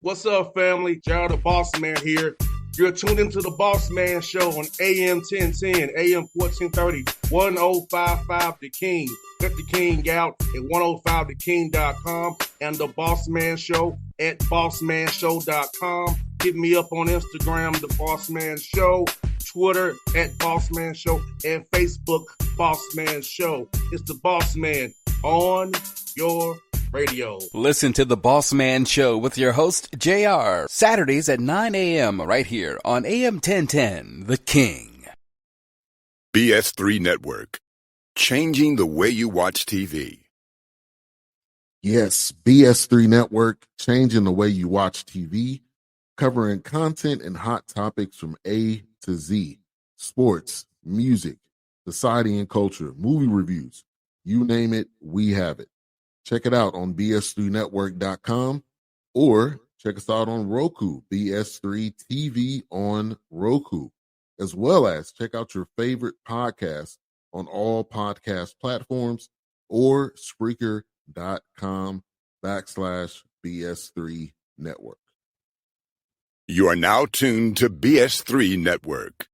What's up, family? Gerald the Bossman here. You're tuned into the Bossman Show on AM 1010, AM 1430, 1055 The King. Let the King out at 105theking.com and the Bossman Show at bossmanshow.com. Hit me up on Instagram, The Bossman Show, Twitter at Bossman Show, and Facebook, Bossman Show. It's the Bossman on your radio. Listen to the Bossman Show with your host, JR, Saturdays at 9 a.m. right here on AM 1010, The King. BS3 Network, changing the way you watch TV. Yes, BS3 Network, changing the way you watch TV, covering content and hot topics from A to Z, sports, music, society and culture, movie reviews, you name it, we have it. Check it out on bs3network.com or check us out on Roku, BS3 TV on Roku, as well as check out your favorite podcast on all podcast platforms or Spreaker.com/BS3 Network. You are now tuned to BS3 Network.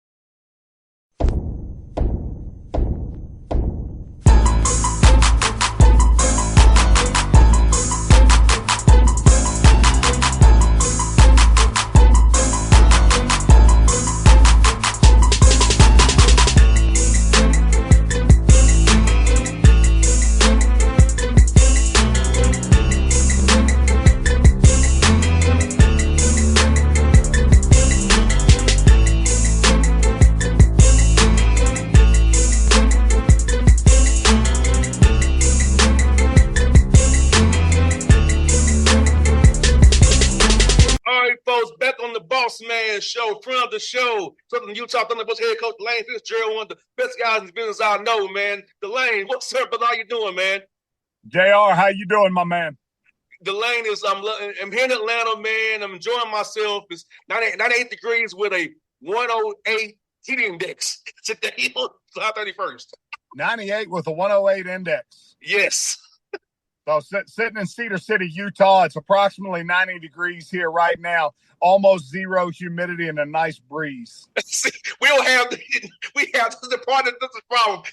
Bossman Show, friend of the show, Southern Utah Thunderbirds head coach DeLane Fitzgerald, one of the best guys in the business I know, man. DeLane, what's up, brother? How you doing, man? JR, how you doing, my man? DeLane is, I'm here in Atlanta, man. I'm enjoying myself. It's 98 degrees with a 108 heat index today on July 31st. 98 with a 108 index. Yes. So sitting in Cedar City, Utah, it's approximately 90 degrees here right now. Almost zero humidity and a nice breeze. We don't have this is the problem.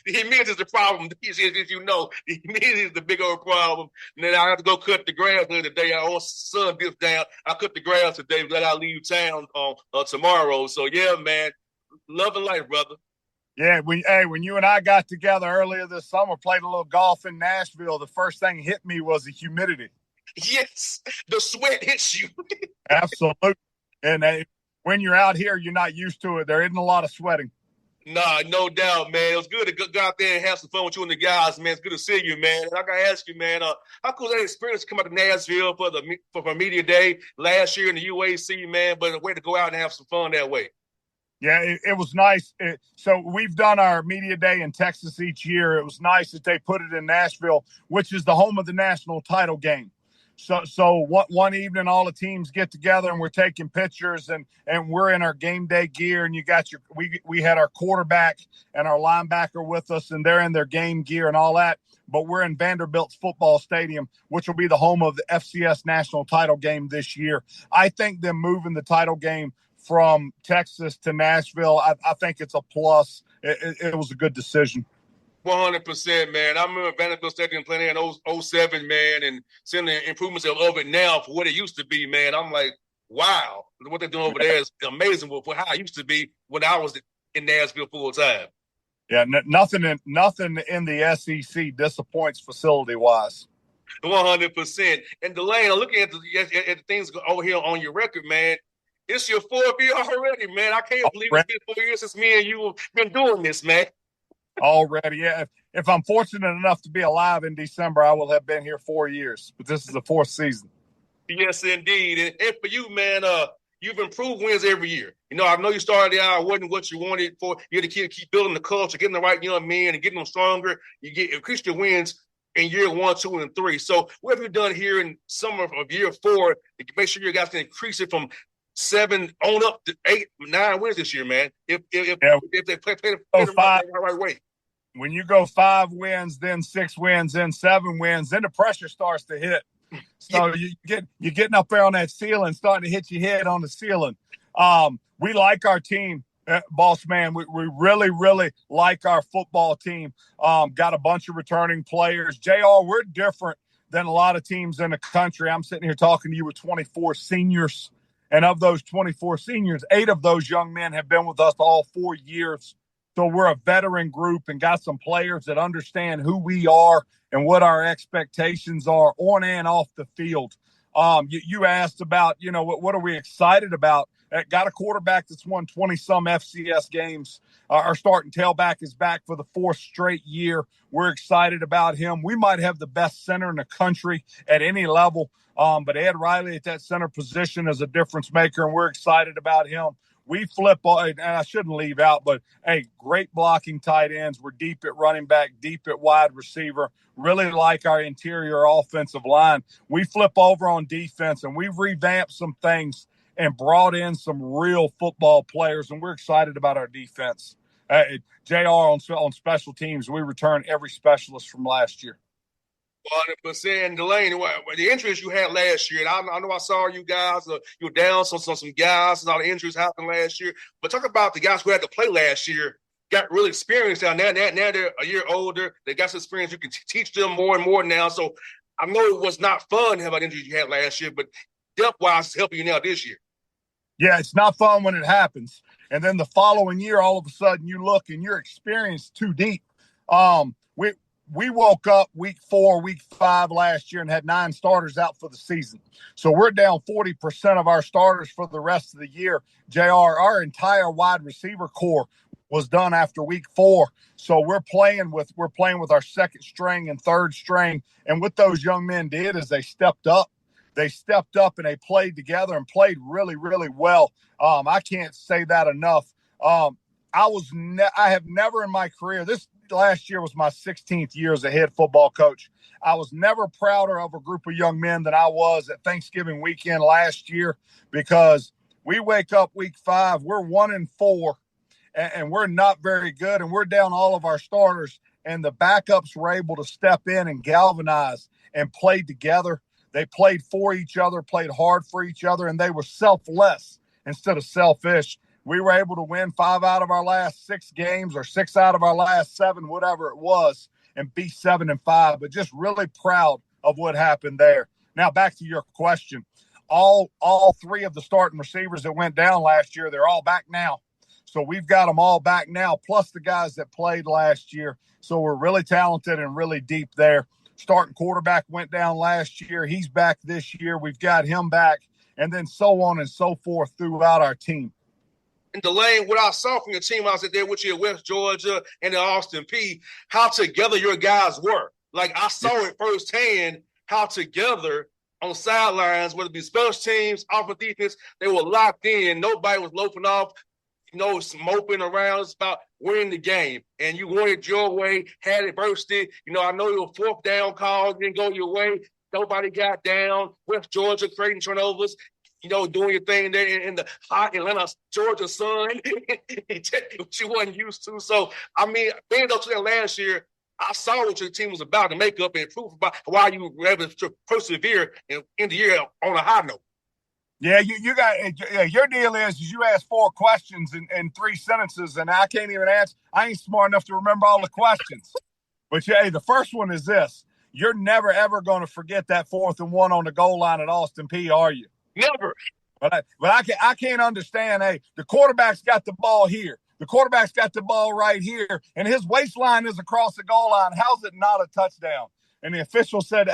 The humidity is the problem. As you know, the humidity is the big old problem. And then I have to go cut the grass the other day. Our sun dips down. I cut the grass today, but I leave town tomorrow. So yeah, man, love and life, brother. Yeah, when you and I got together earlier this summer, played a little golf in Nashville, the first thing hit me was the humidity. Yes, the sweat hits you. Absolutely. And when you're out here, you're not used to it. There isn't a lot of sweating. Nah, no doubt, man. It was good to go out there and have some fun with you and the guys, man. It's good to see you, man. And I got to ask you, man, how cool was that experience to come out to Nashville for Media Day last year in the UAC, man? But a way to go out and have some fun that way. Yeah, it was nice. So we've done our media day in Texas each year. It was nice that they put it in Nashville, which is the home of the national title game. So one evening, all the teams get together and we're taking pictures and we're in our game day gear. And you got we had our quarterback and our linebacker with us, and they're in their game gear and all that. But we're in Vanderbilt's football stadium, which will be the home of the FCS national title game this year. I think them moving the title game from Texas to Nashville, I think it's a plus. It was a good decision. 100%, man. I remember Vanderbilt Stadium playing in 07, man, and seeing the improvements of it now for what it used to be, man. I'm like, wow, what they're doing over there is amazing for how it used to be when I was in Nashville full time. Yeah, nothing in the SEC disappoints facility-wise. 100%. And DeLane, I'm looking at the things over here on your record, man. It's your fourth year already, man. I can't believe it's been 4 years since me and you have been doing this, man. Already, yeah. If I'm fortunate enough to be alive in December, I will have been here 4 years. But this is the fourth season. Yes, indeed. And for you, man, you've improved wins every year. You know, I know you started out, wasn't what you wanted for. You had to keep building the culture, getting the right young men and getting them stronger. You increase your wins in year 1, 2, and 3. So what have you done here in summer of year 4 to make sure you guys can increase it from 7 on up to 8, 9 wins this year, man? If they play the right way. When you go 5 wins, then 6 wins, then 7 wins, then the pressure starts to hit. So you're getting up there on that ceiling, starting to hit your head on the ceiling. We like our team, boss man. We really, really like our football team. Got a bunch of returning players. JR, we're different than a lot of teams in the country. I'm sitting here talking to you with 24 seniors. And of those 24 seniors, 8 of those young men have been with us all 4 years. So we're a veteran group and got some players that understand who we are and what our expectations are on and off the field. You asked about, what are we excited about? Got a quarterback that's won 20-some FCS games. Our starting tailback is back for the 4th straight year. We're excited about him. We might have the best center in the country at any level, but Ed Riley at that center position is a difference maker, and we're excited about him. We flip, and I shouldn't leave out, but, hey, great blocking tight ends. We're deep at running back, deep at wide receiver. Really like our interior offensive line. We flip over on defense, and we've revamped some things and brought in some real football players, and we're excited about our defense. JR, on special teams, we return every specialist from last year. 100%. DeLane, the injuries you had last year, and I know I saw you guys, you were down some guys, and all the injuries happened last year. But talk about the guys who had to play last year, got really experienced now. Now they're a year older. They got some experience. You can teach them more and more now. So I know it was not fun having injuries you had last year, but depth-wise, it's helping you now this year. Yeah, it's not fun when it happens. And then the following year, all of a sudden, you look and your experience too deep. We woke up week 4, week 5 last year and had 9 starters out for the season. So we're down 40% of our starters for the rest of the year. JR, our entire wide receiver core was done after week 4. So we're playing with our second string and third string. And what those young men did is they stepped up. They stepped up and they played together and played really, really well. I can't say that enough. I have never in my career, this last year was my 16th year as a head football coach. I was never prouder of a group of young men than I was at Thanksgiving weekend last year, because we wake up week 5, we're 1-4, and we're not very good, and we're down all of our starters, and the backups were able to step in and galvanize and play together. They played for each other, played hard for each other, and they were selfless instead of selfish. We were able to win 5 out of our last 6 games, or 6 out of our last 7, whatever it was, and be 7-5. But just really proud of what happened there. Now back to your question. All 3 of the starting receivers that went down last year, they're all back now. So we've got them all back now, plus the guys that played last year. So we're really talented and really deep there. Starting quarterback went down last year. He's back this year. We've got him back, and then so on and so forth throughout our team. And DeLane, what I saw from your team, I was there with you at West Georgia and the Austin Peay, how together your guys were. Like, I saw it firsthand, how together on sidelines, whether it be special teams, offense, defense, they were locked in. Nobody was loafing off, moping around. It's about winning the game. And you won it your way, had it bursted. I know your 4th down call didn't go your way. Nobody got down. West Georgia creating turnovers. Doing your thing there in the hot Atlanta, Georgia sun, which you wasn't used to. So, being up to that last year, I saw what your team was about to make up and proof about why you were able to persevere and end the year on a high note. Yeah, you got your deal is you asked 4 questions in 3 sentences, and I can't even answer. I ain't smart enough to remember all the questions. But the first one is this: you're never ever going to forget that 4th and 1 on the goal line at Austin Peay, are you? Never. But I can't understand. Hey, the quarterback's got the ball here. The quarterback's got the ball right here, and his waistline is across the goal line. How's it not a touchdown? And the official said,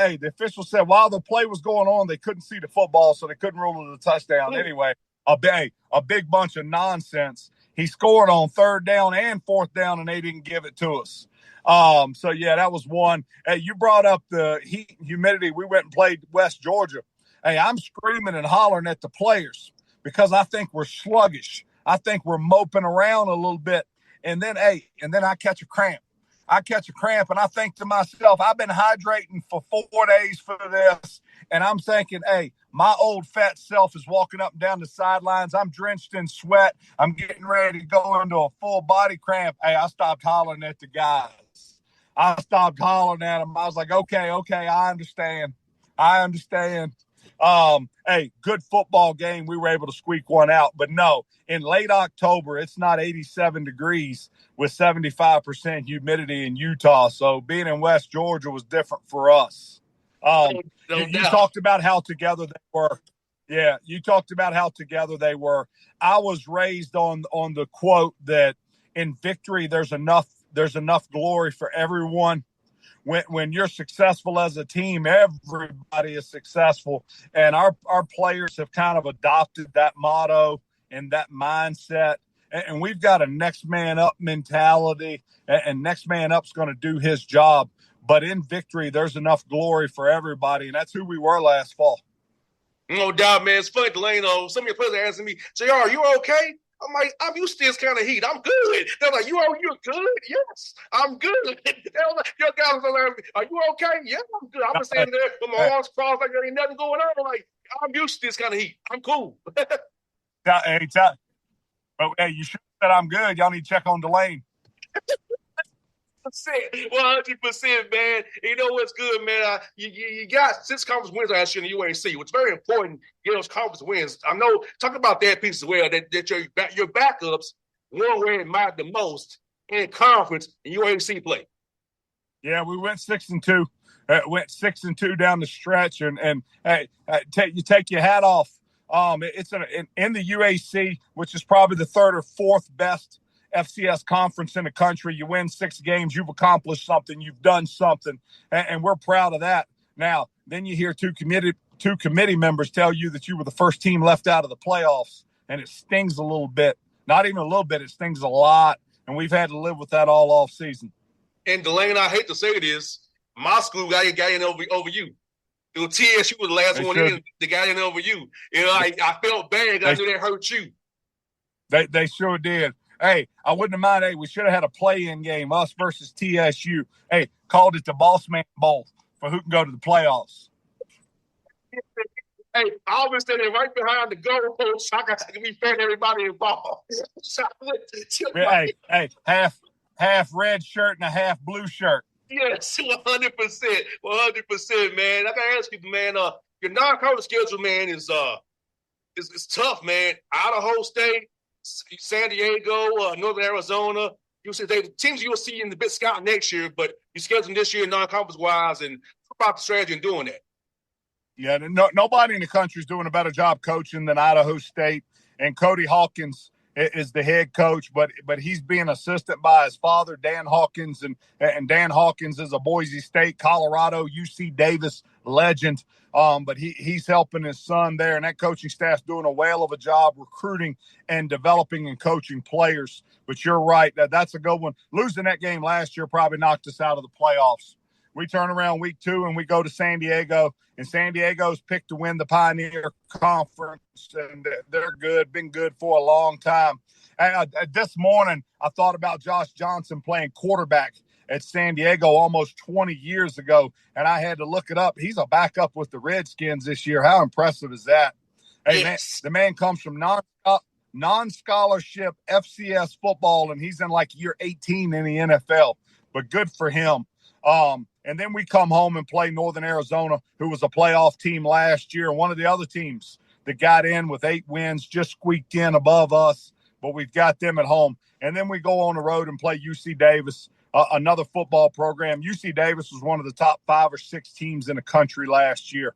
while the play was going on, they couldn't see the football, so they couldn't rule it a touchdown. Anyway, a big bunch of nonsense. He scored on 3rd down and 4th down, and they didn't give it to us. That was one. Hey, you brought up the heat and humidity. We went and played West Georgia. Hey, I'm screaming and hollering at the players because I think we're sluggish. I think we're moping around a little bit. And then I catch a cramp. And I think to myself, I've been hydrating for 4 days for this. And I'm thinking, hey, my old fat self is walking up and down the sidelines. I'm drenched in sweat. I'm getting ready to go into a full body cramp. Hey, I stopped hollering at the guys. I stopped hollering at them. I was like, okay, I understand. I understand. Hey, good football game. We were able to squeak one out. But no, in late October, it's not 87 degrees with 75% humidity in Utah. So being in West Georgia was different for us. You talked about how together they were. Yeah, you talked about how together they were. I was raised on the quote that in victory there's enough glory for everyone. When you're successful as a team, everybody is successful. And our players have kind of adopted that motto and that mindset. And we've got a next man up mentality, and next man up's going to do his job. But in victory, there's enough glory for everybody. And that's who we were last fall. No doubt, man. It's funny, DeLane. Some of your players are asking me, JR, are you okay? I'm like, I'm used to this kind of heat. I'm good. They're like, you're good? Yes, I'm good. They're like, your guys are like, are you okay? Yeah, I'm good. I'm standing there with my arms crossed like there ain't nothing going on. I'm like, I'm used to this kind of heat. I'm cool. Hey, you should have said I'm good. Y'all need to check on DeLane. 100%, man. You know what's good, man? You got 6 conference wins last year in the UAC, which is very important. Get those conference wins. I know. Talk about that piece as well. That your backups won where it mattered the most in conference and UAC play. Yeah, we went 6-2. Went 6-2 down the stretch, and hey, you take your hat off. It's in the UAC, which is probably the 3rd or 4th best FCS conference in the country. You win 6 games, you've accomplished something, you've done something, and we're proud of that. Now, then you hear two committee members tell you that you were the first team left out of the playoffs, and it stings a little bit. Not even a little bit, it stings a lot, and we've had to live with that all off season. And DeLane, I hate to say this, my school got in over you. It was TSU was the last one in. They got in over you. You know, I felt bad because I knew that hurt you. They sure did. Hey, I wouldn't have minded. Hey, we should have had a play-in game, us versus TSU. Hey, called it the Bossman Bowl for who can go to the playoffs. Hey, I always standing right behind the goal post so I can be fed everybody involved. Hey, half red shirt and a half blue shirt. Yes, 100%. 100%, man. I gotta ask you, man, your non-conference schedule, man, is tough, man. Idaho State, San Diego, Northern Arizona. You said the teams you'll see in the Big Sky next year, but you schedule them this year non-conference wise, and what about the strategy in doing that? Yeah, nobody in the country is doing a better job coaching than Idaho State, and Cody Hawkins is the head coach, but he's being assisted by his father, Dan Hawkins, and Dan Hawkins is a Boise State, Colorado, UC Davis legend. But he's helping his son there, and that coaching staff's doing a whale of a job recruiting and developing and coaching players. But you're right, that's a good one. Losing that game last year probably knocked us out of the playoffs. We turn around week 2 and we go to San Diego, and San Diego's picked to win the Pioneer Conference, and they're good, been good for a long time. This morning, I thought about Josh Johnson playing quarterback at San Diego almost 20 years ago, and I had to look it up. He's a backup with the Redskins this year. How impressive is that? Hey, yes. Man, the man comes from non-scholarship FCS football, and he's in like year 18 in the NFL, but good for him. And then we come home and play Northern Arizona, who was a playoff team last year. One of the other teams that got in with 8 wins just squeaked in above us, but we've got them at home. And then we go on the road and play UC Davis, another football program. UC Davis was one of the top 5 or 6 teams in the country last year.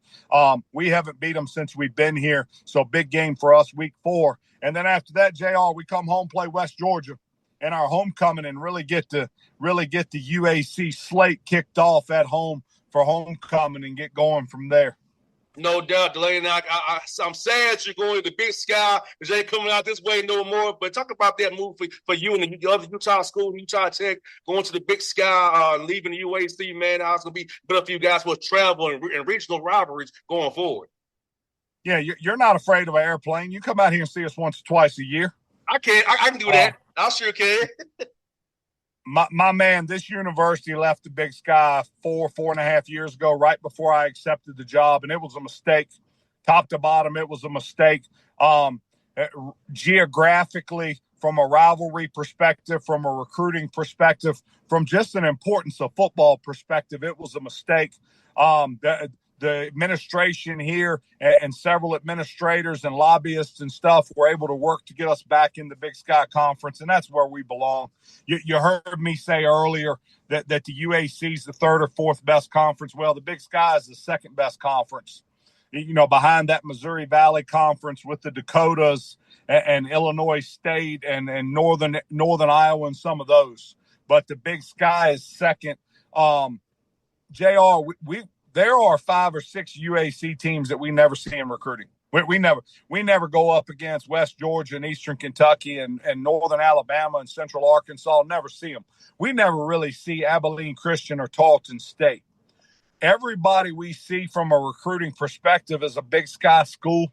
We haven't beat them since we've been here, so big game for us week 4. And then after that, JR, we come home, play West Georgia and our homecoming, and really get the UAC slate kicked off at home for homecoming and get going from there. No doubt, DeLane. I'm sad you're going to the Big Sky because they ain't coming out this way no more. But talk about that move for you and the other Utah school, Utah Tech, going to the Big Sky, leaving the UAC, man. I was going to be better for you guys with travel and regional rivalries going forward. Yeah, you're not afraid of an airplane. You come out here and see us once or twice a year. I can do that. I sure can. My man, this university left the Big Sky 4.5 years ago, right before I accepted the job, and it was a mistake. Top to bottom, it was a mistake. Geographically, from a rivalry perspective, from a recruiting perspective, from just an importance of football perspective, it was a mistake. the administration here and several administrators and lobbyists and stuff were able to work to get us back in the Big Sky Conference, and that's where we belong. You heard me say earlier that the UAC is the third or fourth best conference. Well, the Big Sky is the second best conference, behind that Missouri Valley Conference with the Dakotas and Illinois State and Northern Iowa and some of those. But the Big Sky is second. JR, there are 5 or 6 UAC teams that we never see in recruiting. We never go up against West Georgia and Eastern Kentucky and Northern Alabama and Central Arkansas. Never see them. We never really see Abilene Christian or Tarleton State. Everybody we see from a recruiting perspective is a Big Sky school.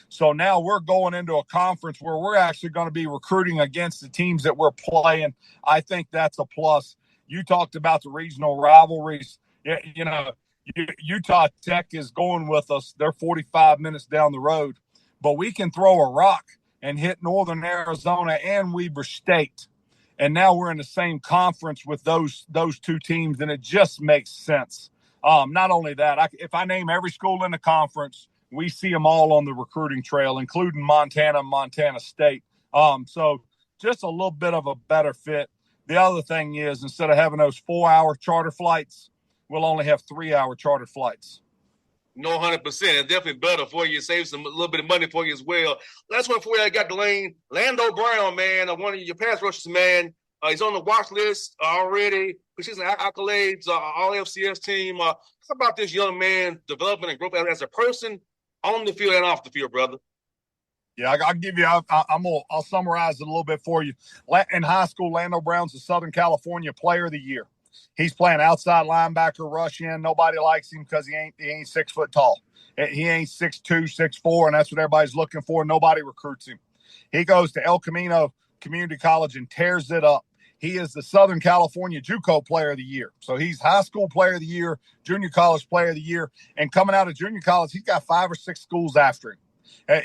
So now we're going into a conference where we're actually going to be recruiting against the teams that we're playing. I think that's a plus. You talked about the regional rivalries. Utah Tech is going with us. They're 45 minutes down the road. But we can throw a rock and hit Northern Arizona and Weber State. And now we're in the same conference with those two teams, and it just makes sense. Not only that, if I name every school in the conference, we see them all on the recruiting trail, including Montana and Montana State. So just a little bit of a better fit. The other thing is, instead of having those 4-hour charter flights, we'll only have 3-hour charter flights. No, 100%. It's definitely better for you. Save a little bit of money for you as well. Last one for you, I got DeLane. Lando Brown, man, one of your pass rushers, man. He's on the watch list already. He's an accolades, all FCS team. How about this young man developing and growth as a person on the field and off the field, brother? Yeah, I'll give you. I'll summarize it a little bit for you. In high school, Lando Brown's the Southern California Player of the Year. He's playing outside linebacker, rush in. Nobody likes him because he ain't 6 foot tall. He ain't 6'2", 6'4", and that's what everybody's looking for. Nobody recruits him. He goes to El Camino Community College and tears it up. He is the Southern California JUCO Player of the Year. So he's high school Player of the Year, junior college Player of the Year, and coming out of junior college, he's got 5 or 6 schools after him.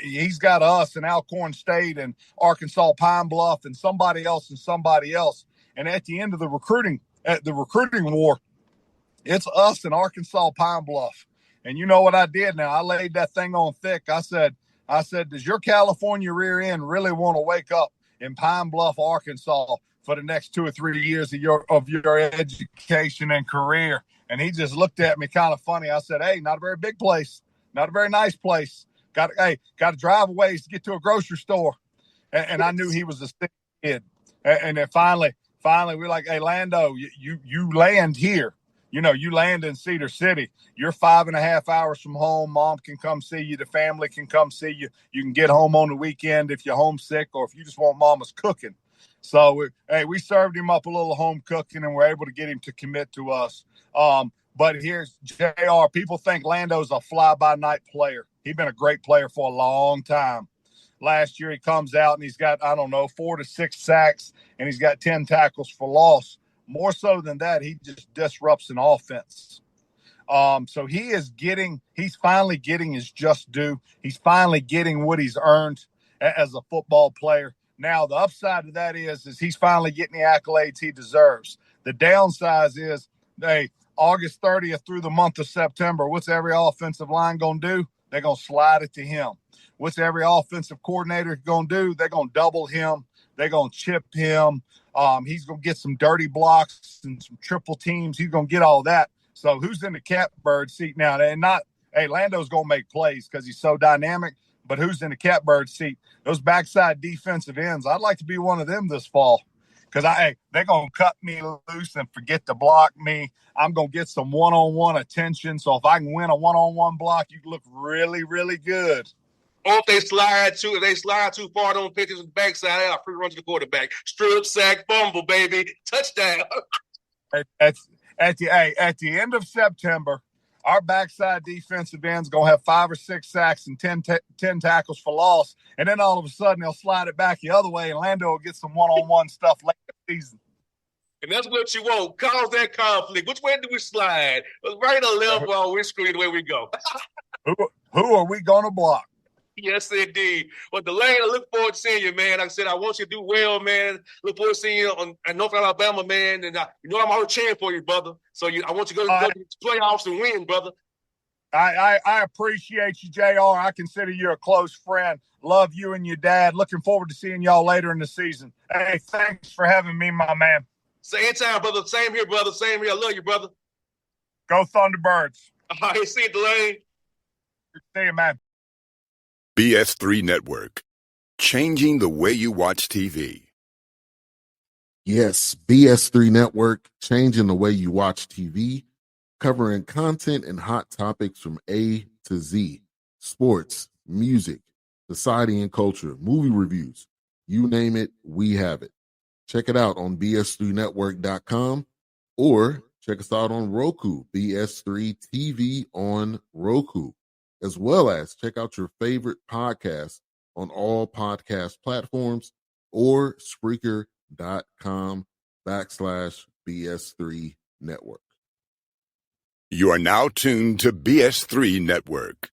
He's got us and Alcorn State and Arkansas Pine Bluff and somebody else and somebody else. And at the end of the recruiting war, it's us and Arkansas Pine Bluff. And you know what I did now? I laid that thing on thick. I said, does your California rear end really want to wake up in Pine Bluff, Arkansas for the next 2 or 3 years of your education and career? And he just looked at me kind of funny. I said, hey, not a very big place, not a very nice place. Got to drive a ways to get to a grocery store. And I knew he was a sick kid. And then finally we're like, hey, Lando, you land here. You land in Cedar City. You're 5.5 hours from home. Mom can come see you. The family can come see you. You can get home on the weekend if you're homesick or if you just want mama's cooking. So, we served him up a little home cooking and we're able to get him to commit to us. But here's JR. People think Lando's a fly-by-night player. He's been a great player for a long time. Last year he comes out and he's got, 4 to 6 sacks and he's got 10 tackles for loss. More so than that, he just disrupts an offense. So he's finally getting his just due. He's finally getting what he's earned as a football player. Now, the upside of that is he's finally getting the accolades he deserves. The downside is, August 30th through the month of September, what's every offensive line going to do? They're going to slide it to him. What's every offensive coordinator going to do? They're going to double him. They're going to chip him. He's going to get some dirty blocks and some triple teams. He's going to get all that. So who's in the catbird seat now? And Lando's going to make plays because he's so dynamic, but who's in the catbird seat? Those backside defensive ends. I'd like to be one of them this fall because they're going to cut me loose and forget to block me. I'm going to get some one-on-one attention. So if I can win a one-on-one block, you can look really, really good. Or if they slide too far, don't pitch on the backside, out free run to the quarterback. Strip, sack, fumble, baby. Touchdown. At the end of September, our backside defensive end's going to have 5 or 6 sacks and 10 tackles for loss. And then all of a sudden, they'll slide it back the other way, and Lando will get some one-on-one stuff late in the season. And that's what you want. Cause that conflict. Which way do we slide? Right or left while we're screwed the way we go? Who are we going to block? Yes, indeed. Well, DeLane, I look forward to seeing you, man. Like I said, I want you to do well, man. Look forward to seeing you in North Alabama, man. And I'm always cheering for you, brother. So I want you to go to the playoffs and win, brother. I appreciate you, JR. I consider you a close friend. Love you and your dad. Looking forward to seeing y'all later in the season. Hey, thanks for having me, my man. Same time, brother. Same here, brother. Same here. I love you, brother. Go Thunderbirds. All right, see you, DeLane. See you, man. BS3 Network. Changing the way you watch TV. Yes, BS3 Network, changing the way you watch TV, covering content and hot topics from A to Z. Sports, music, society and culture, movie reviews. You name it, we have it. Check it out on bs3network.com or check us out on Roku, BS3 TV on Roku, as well as check out your favorite podcast on all podcast platforms or Spreaker.com/BS3 Network. You are now tuned to BS3 Network.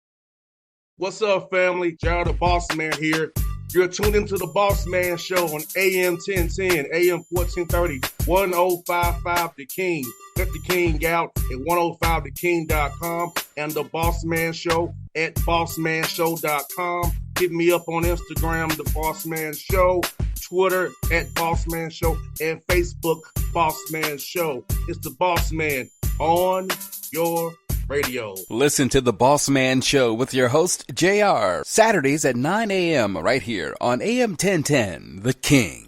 What's up, family? Gerald the Bossman here. You're tuned into the Bossman Show on AM 1010, AM 1430, 1055 The King. Let the King out at 105theking.com and the Bossman Show at bossmanshow.com. Hit me up on Instagram, The Bossman Show, Twitter at Bossman Show, and Facebook, Bossman Show. It's the Bossman on your radio. Listen to The Bossman Show with your host, JR, Saturdays at 9 a.m. right here on AM 1010, The King.